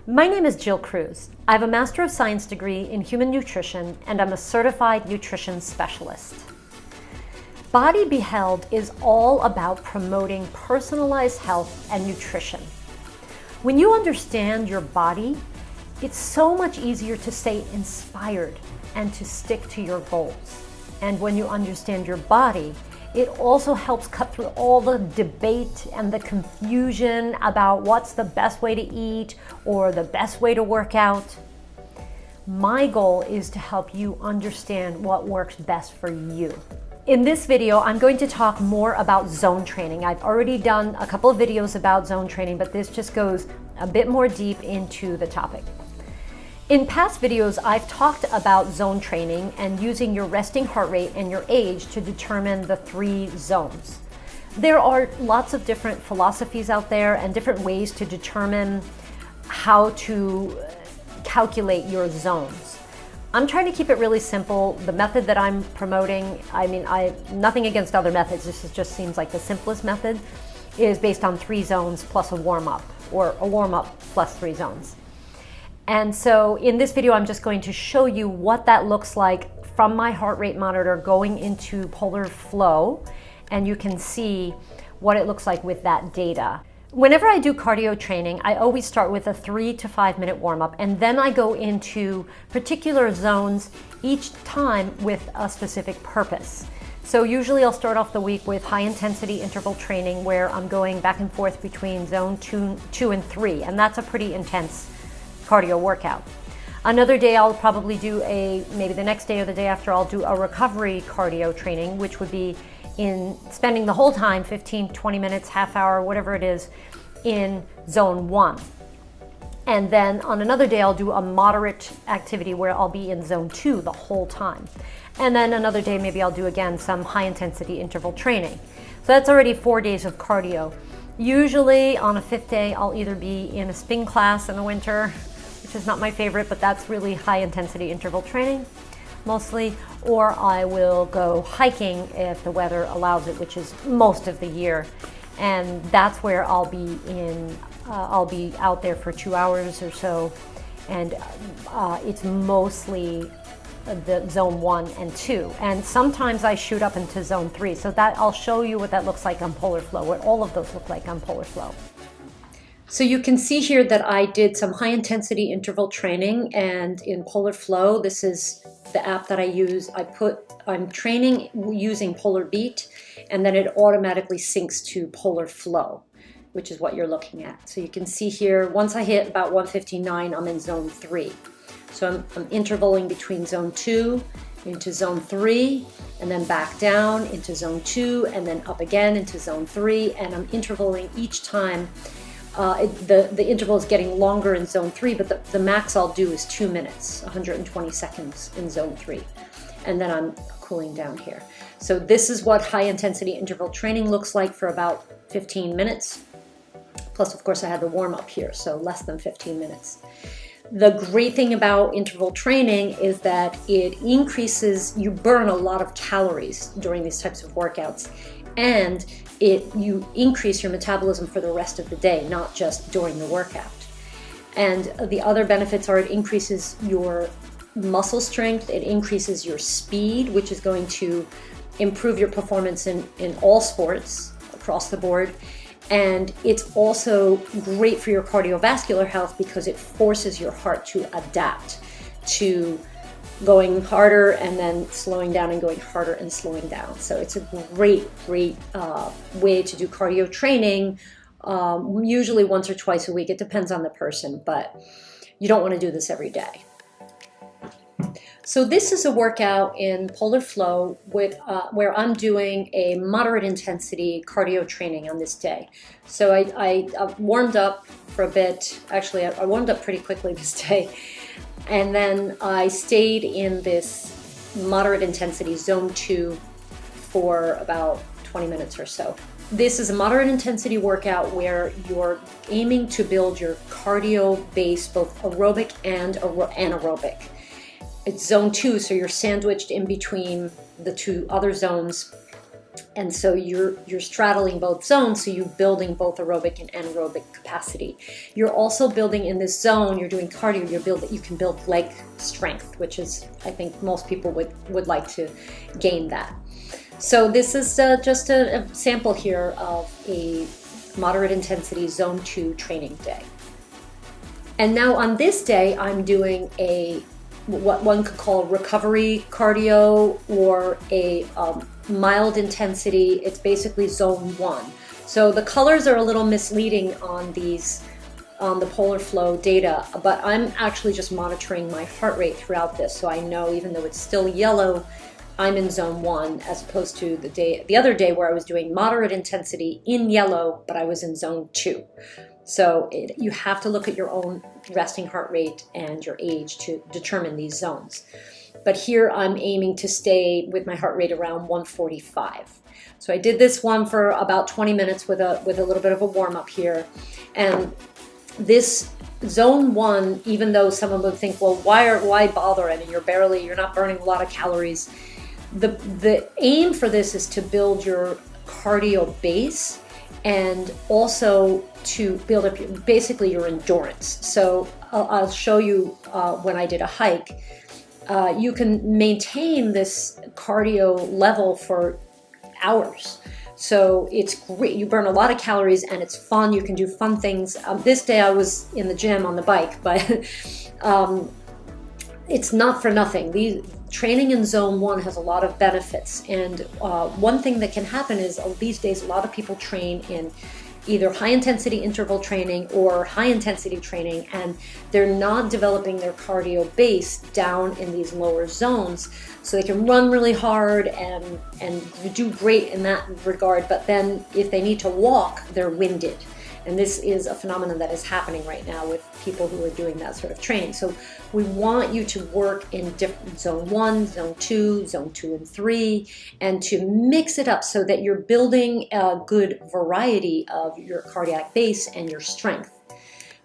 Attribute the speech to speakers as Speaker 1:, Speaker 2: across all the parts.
Speaker 1: My name is Jill Cruz. I have a Master of Science degree in Human Nutrition and I'm a certified nutrition specialist. Body Beheld is all about promoting personalized health and nutrition. When you understand your body, it's so much easier to stay inspired and to stick to your goals. And when you understand your body, it also helps cut through all the debate and the confusion about what's the best way to eat or the best way to work out. My goal is to help you understand what works best for you. In this video, I'm going to talk more about zone training. I've already done a couple of videos about zone training, but this just goes a bit more deep into the topic. In past videos, I've talked about zone training and using your resting heart rate and your age to determine the 3 zones. There are lots of different philosophies out there and different ways to determine how to calculate your zones. I'm trying to keep it really simple. The method that I'm promoting, nothing against other methods, just seems like the simplest method, is based on 3 zones plus a warm-up, or a warm-up plus 3 zones. And so in this video, I'm just going to show you what that looks like from my heart rate monitor going into Polar Flow, and you can see what it looks like with that data. Whenever I do cardio training, I always start with a 3 to 5 minute warm-up, and then I go into particular zones each time with a specific purpose. So usually I'll start off the week with high intensity interval training where I'm going back and forth between zone 2 and 3, and that's a pretty intense cardio workout. Another day I'll probably do maybe the next day or the day after, I'll do a recovery cardio training, which would be in spending the whole time, 15, 20 minutes, half hour, whatever it is, in zone 1. And then on another day I'll do a moderate activity where I'll be in zone 2 the whole time. And then another day maybe I'll do again some high intensity interval training. So that's already 4 days of cardio. Usually on a 5th day I'll either be in a spin class in the winter, which is not my favorite, but that's really high intensity interval training mostly, or I will go hiking if the weather allows it, which is most of the year. And that's where I'll be out there for 2 hours or so. And it's mostly the zone 1 and 2. And sometimes I shoot up into zone 3. So that I'll show you what that looks like on Polar Flow, what all of those look like on Polar Flow. So you can see here that I did some high intensity interval training, and in Polar Flow, this is the app that I use. I'm training using Polar Beat, and then it automatically syncs to Polar Flow, which is what you're looking at. So you can see here, once I hit about 159, I'm in zone 3. So I'm intervaling between zone 2 into zone 3, and then back down into zone 2, and then up again into zone 3, and I'm intervaling each time. The interval is getting longer in zone 3, but the max I'll do is 2 minutes, 120 seconds in zone 3. And then I'm cooling down here. So this is what high intensity interval training looks like for about 15 minutes. Plus, of course, I had the warm up here, so less than 15 minutes. The great thing about interval training is that it increases, you burn a lot of calories during these types of workouts, and you increase your metabolism for the rest of the day, not just during the workout. And the other benefits are it increases your muscle strength, it increases your speed, which is going to improve your performance in all sports across the board. And it's also great for your cardiovascular health because it forces your heart to adapt to going harder and then slowing down and going harder and slowing down. So it's a great way to do cardio training, usually once or twice a week. It depends on the person, but you don't want to do this every day. So this is a workout in Polar Flow where I'm doing a moderate intensity cardio training on this day. So I warmed up for a bit. Actually, I warmed up pretty quickly this day. And then I stayed in this moderate intensity zone 2 for about 20 minutes or so. This is a moderate intensity workout where you're aiming to build your cardio base, both aerobic and anaerobic. It's zone 2, so you're sandwiched in between the 2 other zones. And so you're straddling both zones, so you're building both aerobic and anaerobic capacity. You're also building in this zone, you're doing cardio, you can build leg strength, which is, I think most people would like to gain that. So this is just a sample here of a moderate intensity zone 2 training day. And now on this day, I'm doing what one could call recovery cardio, or a mild intensity. It's basically zone 1. So the colors are a little misleading on the polar flow data, but I'm actually just monitoring my heart rate throughout this, so I know even though it's still yellow, I'm in zone 1, as opposed to the other day where I was doing moderate intensity in yellow, but I was in zone 2. So you have to look at your own resting heart rate and your age to determine these zones. But here I'm aiming to stay with my heart rate around 145. So I did this one for about 20 minutes with a little bit of a warm up here. And this zone 1, even though someone would think, well, why bother? I mean, you're not burning a lot of calories. The aim for this is to build your cardio base, and also to build up basically your endurance. So I'll show you when I did a hike. You can maintain this cardio level for hours. So it's great. You burn a lot of calories and it's fun. You can do fun things. This day I was in the gym on the bike, but it's not for nothing. Training in zone 1 has a lot of benefits, and one thing that can happen is these days a lot of people train in either high intensity interval training or high intensity training, and they're not developing their cardio base down in these lower zones, so they can run really hard and do great in that regard, but then if they need to walk, they're winded. And this is a phenomenon that is happening right now with people who are doing that sort of training. So we want you to work in different zone 1, zone 2, zone 2 and 3, and to mix it up so that you're building a good variety of your cardiac base and your strength.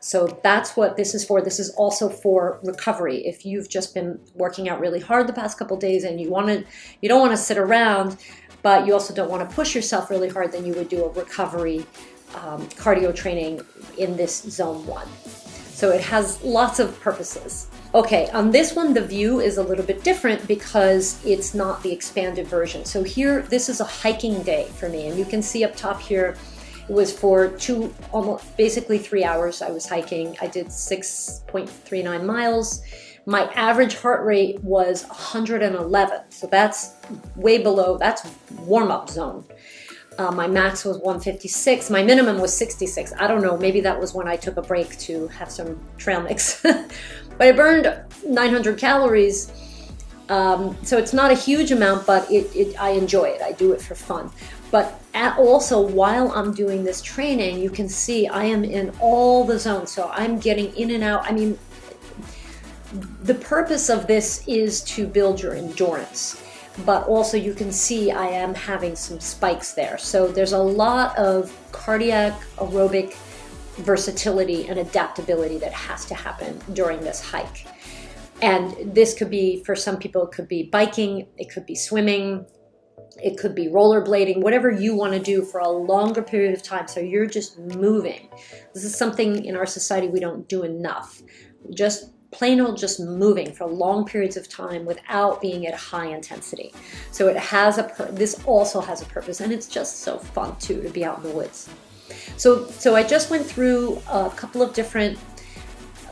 Speaker 1: So that's what this is for. This is also for recovery. If you've just been working out really hard the past couple days and you don't want to sit around, but you also don't want to push yourself really hard, then you would do a recovery cardio training in this zone 1. So it has lots of purposes. Okay, on this one, the view is a little bit different because it's not the expanded version. So here, this is a hiking day for me, and you can see up top here, it was for almost basically 3 hours I was hiking. I did 6.39 miles. My average heart rate was 111, so that's way below, that's warm-up zone. My max was 156. My minimum was 66. I don't know, maybe that was when I took a break to have some trail mix. But I burned 900 calories. So it's not a huge amount, but I enjoy it. I do it for fun. But also, while I'm doing this training, you can see I am in all the zones. So I'm getting in and out. I mean, the purpose of this is to build your endurance. But also you can see I am having some spikes there. So there's a lot of cardiac aerobic versatility and adaptability that has to happen during this hike. And this could be, for some people, it could be biking, it could be swimming, it could be rollerblading, whatever you want to do for a longer period of time. So you're just moving. This is something in our society we don't do enough. Just plain old just moving for long periods of time without being at high intensity. So it has this also has a purpose, and it's just so fun too to be out in the woods. So I just went through a couple of different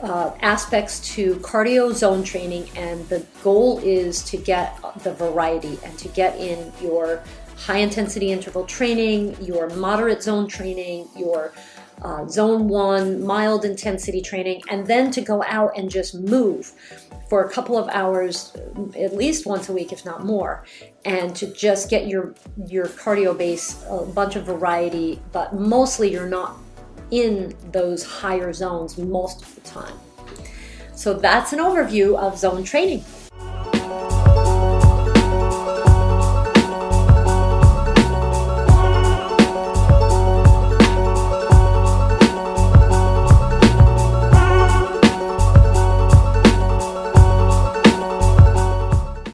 Speaker 1: aspects to cardio zone training, and the goal is to get the variety and to get in your high intensity interval training, your moderate zone training, your zone 1 mild intensity training, and then to go out and just move for a couple of hours, at least once a week, if not more, and to just get your cardio base, a bunch of variety, but mostly you're not in those higher zones most of the time. So that's an overview of zone training.